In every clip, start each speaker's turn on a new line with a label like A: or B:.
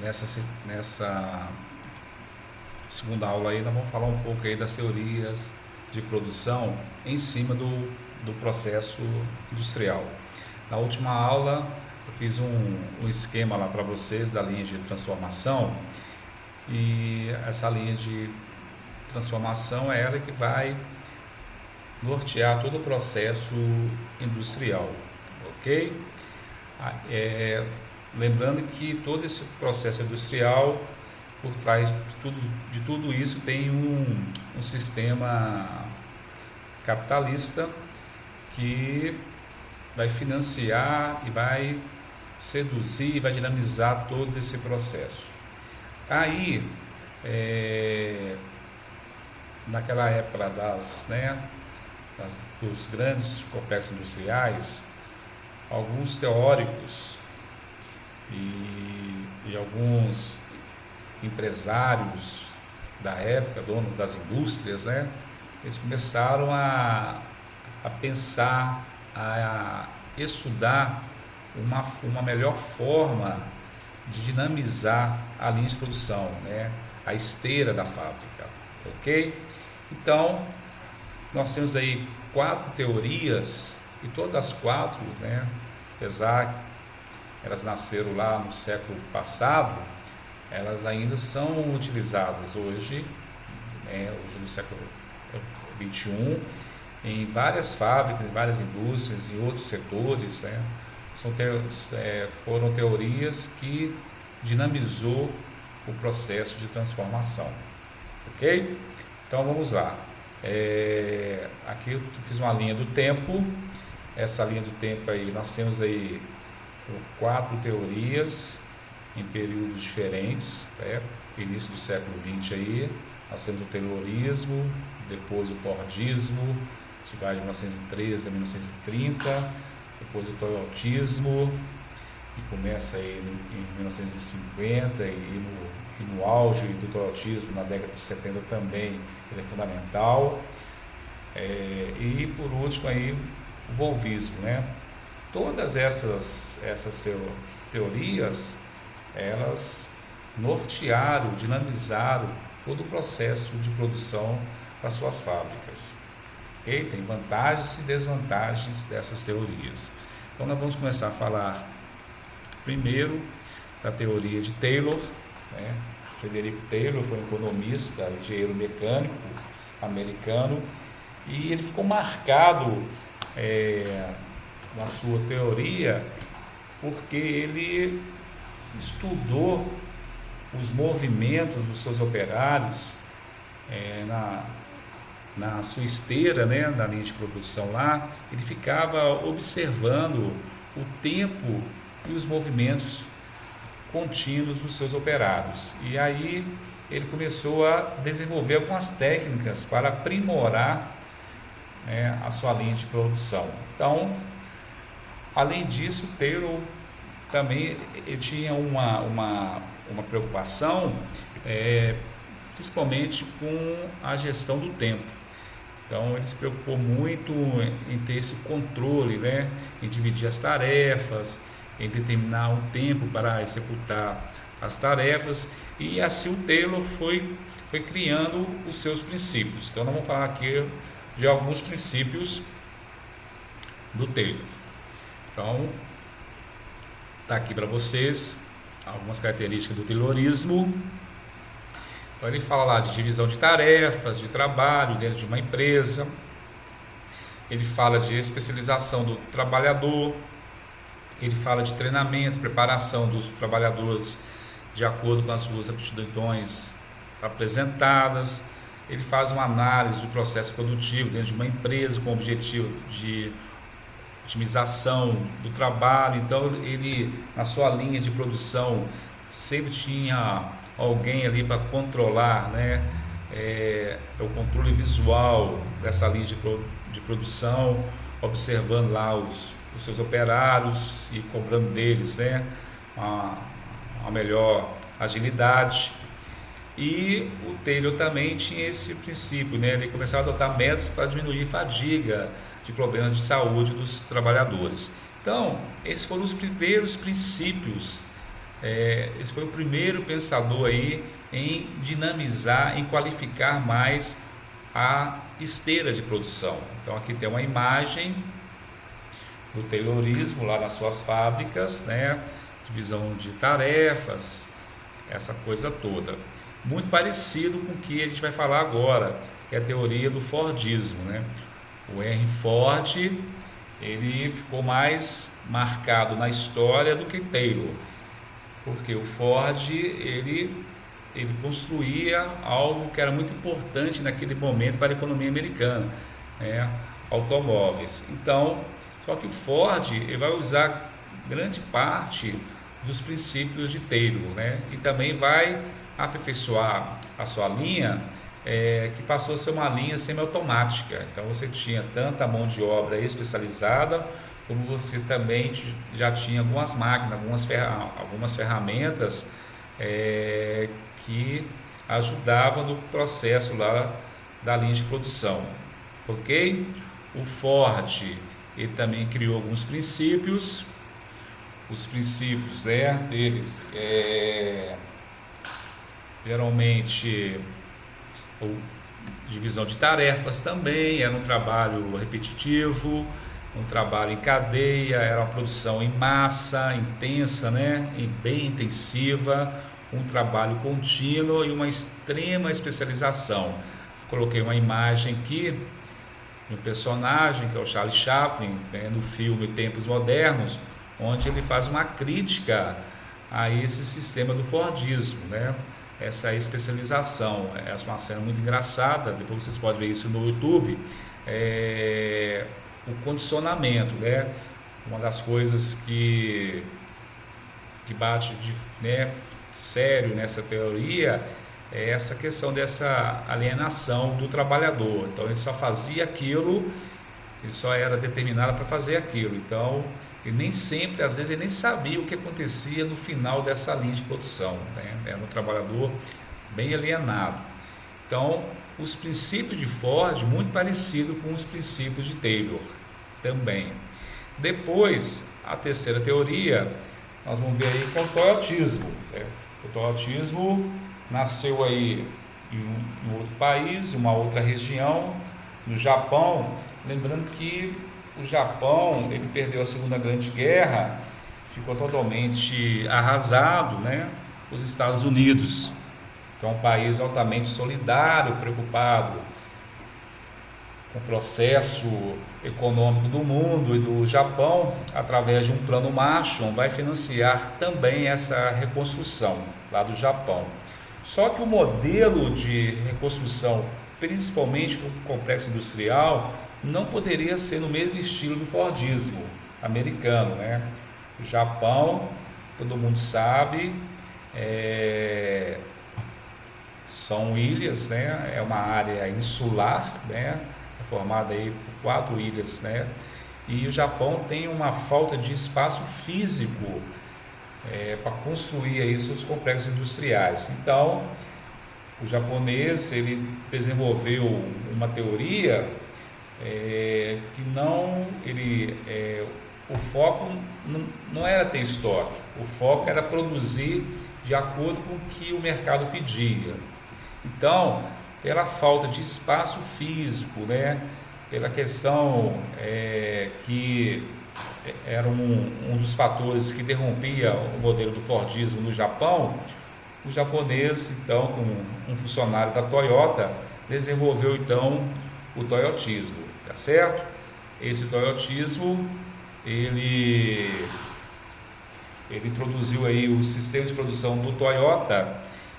A: Nessa segunda aula aí nós vamos falar um pouco aí das teorias de produção em cima do processo industrial. Na última aula eu fiz um esquema lá para vocês da linha de transformação, e essa linha de transformação é ela que vai nortear todo o processo industrial, ok? Lembrando que todo esse processo industrial, por trás de tudo isso, tem um sistema capitalista que vai financiar e vai seduzir e vai dinamizar todo esse processo. Aí, naquela época lá dos grandes complexos industriais, alguns teóricos e alguns empresários da época, donos das indústrias, né, eles começaram a pensar, a estudar uma melhor forma de dinamizar a linha de produção, né, a esteira da fábrica, ok? Então, nós temos aí 4 teorias, e todas as 4, né, apesar que elas nasceram lá no século passado, elas ainda são utilizadas hoje, hoje no século XXI, em várias fábricas, em várias indústrias, em outros setores, né? Foram teorias que dinamizou o processo de transformação, ok? Então vamos lá. Aqui eu fiz uma linha do tempo. Essa linha do tempo aí, nós temos aí 4 teorias em períodos diferentes, né? Início do século XX aí, nós temos o Taylorismo, depois o Fordismo, que vai de 1913 a 1930, depois o Toyotismo, que começa aí em 1950, e no auge do Toyotismo, na década de 70 também, ele é fundamental. E por último aí, o Volvismo, né? Todas essas teorias, elas nortearam, dinamizaram todo o processo de produção para suas fábricas. Okay? Tem vantagens e desvantagens dessas teorias. Então nós vamos começar a falar primeiro da teoria de Taylor, né? Frederico Taylor foi um economista, engenheiro mecânico americano, e ele ficou marcado na sua teoria porque ele estudou os movimentos dos seus operários na sua esteira, né, na linha de produção lá. Ele ficava observando o tempo e os movimentos contínuos dos seus operários, e aí ele começou a desenvolver algumas técnicas para aprimorar, né, a sua linha de produção. Então, além disso, Taylor também ele tinha uma preocupação, principalmente com a gestão do tempo. Então ele se preocupou muito em ter esse controle, né, em dividir as tarefas, em determinar um tempo para executar as tarefas, e assim o Taylor foi criando os seus princípios. Então nós vamos falar aqui de alguns princípios do Taylor. Então está aqui para vocês algumas características do Taylorismo. Então ele fala lá de divisão de tarefas, de trabalho dentro de uma empresa. Ele fala de especialização do trabalhador. Ele fala de treinamento, preparação dos trabalhadores de acordo com as suas aptidões apresentadas. Ele faz uma análise do processo produtivo dentro de uma empresa com o objetivo de otimização do trabalho. Então ele, na sua linha de produção, sempre tinha alguém ali para controlar, né, o controle visual dessa linha de produção, observando lá os seus operários e cobrando deles, né, a melhor agilidade. E o Taylor também tinha esse princípio, né, ele começava a adotar métodos para diminuir fadiga de problemas de saúde dos trabalhadores. Então, esses foram os primeiros princípios esse foi o primeiro pensador aí em dinamizar, em qualificar mais a esteira de produção. Então aqui tem uma imagem do Taylorismo lá nas suas fábricas, né? Divisão de tarefas, essa coisa toda. Muito parecido com o que a gente vai falar agora, que é a teoria do Fordismo, né? O Henry Ford, ele ficou mais marcado na história do que Taylor, porque o Ford, ele construía algo que era muito importante naquele momento para a economia americana, né? Automóveis. Então, só que o Ford ele vai usar grande parte dos princípios de Taylor, né? E também vai aperfeiçoar a sua linha, que passou a ser uma linha semiautomática. Então você tinha tanta mão de obra especializada, como você também já tinha algumas máquinas, algumas ferramentas que ajudavam no processo lá da linha de produção, ok? O Ford ele também criou alguns princípios, os princípios, né, deles geralmente divisão de tarefas também, era um trabalho repetitivo, um trabalho em cadeia, era uma produção em massa, intensa, né, e bem intensiva, um trabalho contínuo e uma extrema especialização. Coloquei uma imagem aqui de um personagem que é o Charlie Chaplin, né, no filme Tempos Modernos, onde ele faz uma crítica a esse sistema do Fordismo, né? Essa especialização. Essa é uma cena muito engraçada, depois vocês podem ver isso no YouTube. O condicionamento, né? Uma das coisas que bate né, sério nessa teoria é essa questão dessa alienação do trabalhador. Então ele só fazia aquilo, ele só era determinado para fazer aquilo. Então ele nem sempre, às vezes ele nem sabia o que acontecia no final dessa linha de produção, né? Era um trabalhador bem alienado. Então os princípios de Ford muito parecido com os princípios de Taylor também. Depois a terceira teoria nós vamos ver aí que é o toyotismo, né? O toyotismo nasceu aí em outro país, em uma outra região, no Japão. Lembrando que o Japão ele perdeu a Segunda Grande Guerra, ficou totalmente arrasado, né? Os Estados Unidos, que é um país altamente solidário, preocupado com o processo econômico do mundo e do Japão, através de um plano Marshall, vai financiar também essa reconstrução lá do Japão. Só que o modelo de reconstrução, principalmente no complexo industrial, não poderia ser no mesmo estilo do Fordismo americano, né? O Japão, todo mundo sabe, são ilhas, né? É uma área insular, né? É formada aí por 4 ilhas, né? E o Japão tem uma falta de espaço físico para construir aí seus complexos industriais. Então, o japonês ele desenvolveu uma teoria que o foco não era ter estoque, o foco era produzir de acordo com o que o mercado pedia. Então, pela falta de espaço físico, né, pela questão que era um dos fatores que derrompia o modelo do Fordismo no Japão, o japonês, então, com um funcionário da Toyota, desenvolveu então o toyotismo, tá certo? Esse toyotismo, ele introduziu aí o sistema de produção do Toyota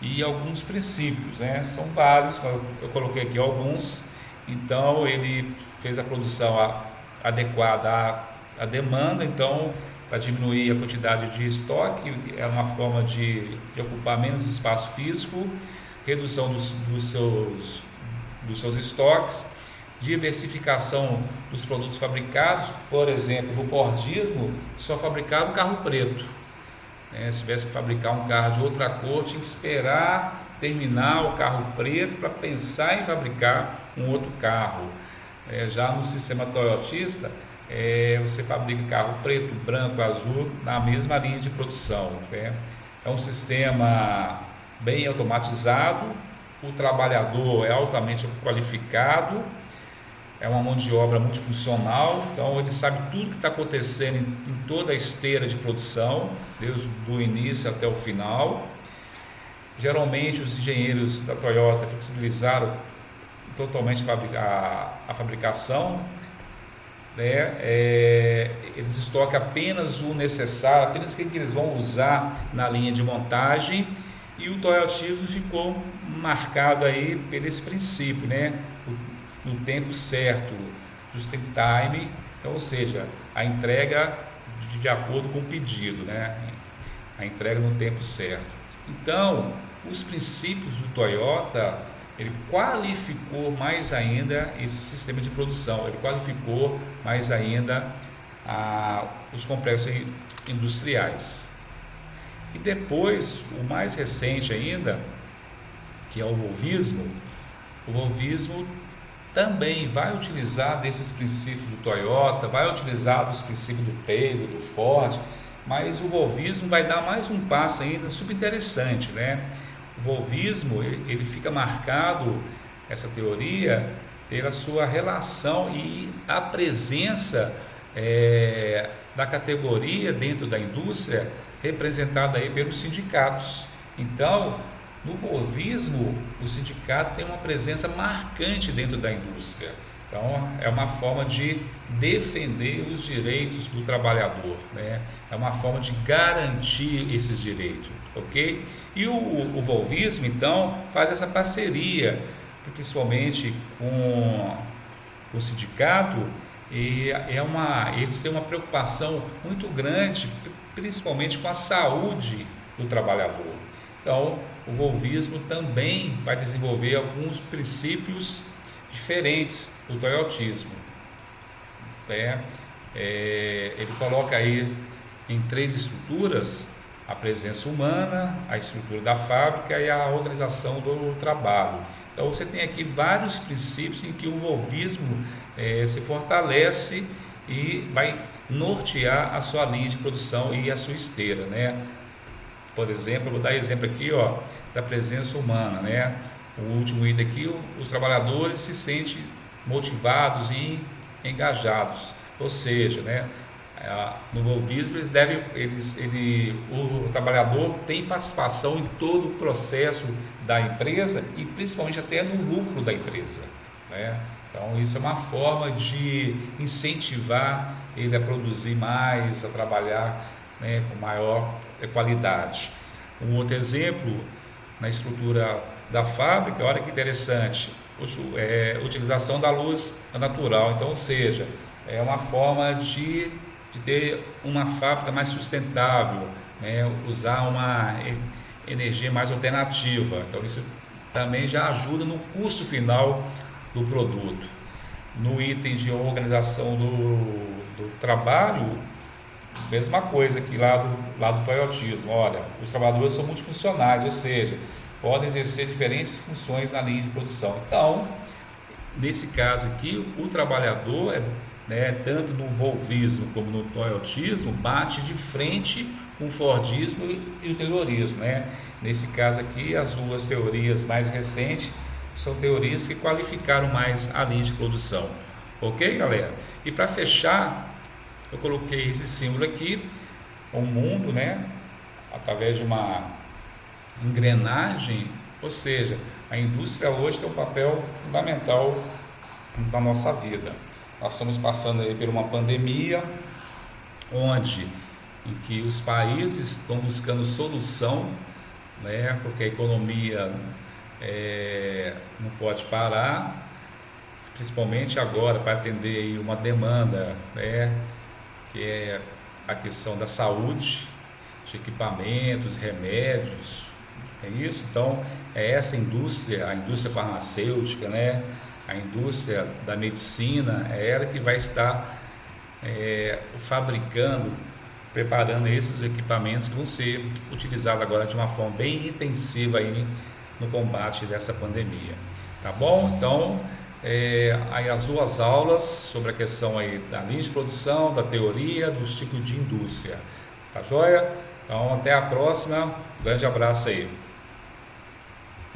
A: e alguns princípios, né? São vários, eu coloquei aqui alguns. Então ele fez a produção adequada à demanda, então para diminuir a quantidade de estoque, é uma forma de ocupar menos espaço físico, redução dos seus estoques, diversificação dos produtos fabricados. Por exemplo, no Fordismo só fabricava o carro preto, né? Se tivesse que fabricar um carro de outra cor, tinha que esperar terminar o carro preto para pensar em fabricar um outro carro. Já no sistema toyotista, você fabrica carro preto, branco, azul na mesma linha de produção, né? É um sistema bem automatizado, o trabalhador é altamente qualificado, é uma mão de obra multifuncional, então ele sabe tudo que está acontecendo em toda a esteira de produção, desde o início até o final. Geralmente os engenheiros da Toyota flexibilizaram totalmente a fabricação, né? Eles estocam apenas o necessário, apenas o que eles vão usar na linha de montagem, e o toyotismo ficou marcado aí por esse princípio, né? No tempo certo, just in time, então, ou seja, a entrega de acordo com o pedido, né? A entrega no tempo certo. Então, os princípios do Toyota, ele qualificou mais ainda esse sistema de produção, ele qualificou mais ainda os complexos industriais. E depois, o mais recente ainda, que é o Volvismo também vai utilizar desses princípios do Toyota, vai utilizar dos princípios do Taylor, do Ford, mas o Volvismo vai dar mais um passo ainda subinteressante, né? O Volvismo, ele fica marcado, essa teoria, pela sua relação e a presença da categoria dentro da indústria, representada aí pelos sindicatos. Então, no Volvismo, o sindicato tem uma presença marcante dentro da indústria. Então, é uma forma de defender os direitos do trabalhador, né? É uma forma de garantir esses direitos, ok? E o Volvismo, então, faz essa parceria, principalmente com o sindicato, e eles têm uma preocupação muito grande, principalmente com a saúde do trabalhador. Então, o Volvismo também vai desenvolver alguns princípios diferentes do toyotismo. Ele coloca aí em 3 estruturas: a presença humana, a estrutura da fábrica e a organização do trabalho. Então, você tem aqui vários princípios em que o Volvismo se fortalece e vai nortear a sua linha de produção e a sua esteira, né? Por exemplo, eu vou dar exemplo aqui, da presença humana, né? O último item aqui, os trabalhadores se sentem motivados e engajados, ou seja, né? No Volvismo o trabalhador tem participação em todo o processo da empresa e principalmente até no lucro da empresa, né? Então, isso é uma forma de incentivar ele a produzir mais, a trabalhar, né, com maior qualidade. Um outro exemplo, na estrutura da fábrica, olha que interessante, utilização da luz natural. Então, ou seja, é uma forma de ter uma fábrica mais sustentável, né, usar uma energia mais alternativa. Então, isso também já ajuda no custo final do produto. No item de organização do trabalho, mesma coisa que lá do toyotismo. Olha, os trabalhadores são multifuncionais, ou seja, podem exercer diferentes funções na linha de produção. Então, nesse caso aqui, o trabalhador, né, tanto no Volvismo como no toyotismo, bate de frente com o Fordismo e o Taylorismo, né? Nesse caso aqui, as duas teorias mais recentes são teorias que qualificaram mais a linha de produção. Ok, galera? E para fechar, eu coloquei esse símbolo aqui, o mundo, né? Através de uma engrenagem, ou seja, a indústria hoje tem um papel fundamental na nossa vida. Nós estamos passando aí por uma pandemia, em que os países estão buscando solução, né? Porque a economia não pode parar, principalmente agora para atender aí uma demanda, né, que é a questão da saúde, de equipamentos, remédios, é isso. Então, é essa indústria, a indústria farmacêutica, né, a indústria da medicina, é ela que vai estar fabricando, preparando esses equipamentos que vão ser utilizados agora de uma forma bem intensiva aí no combate dessa pandemia, tá bom? Então, aí as duas aulas sobre a questão aí da linha de produção, da teoria, dos tipos de indústria, tá joia? Então, até a próxima. Grande abraço aí.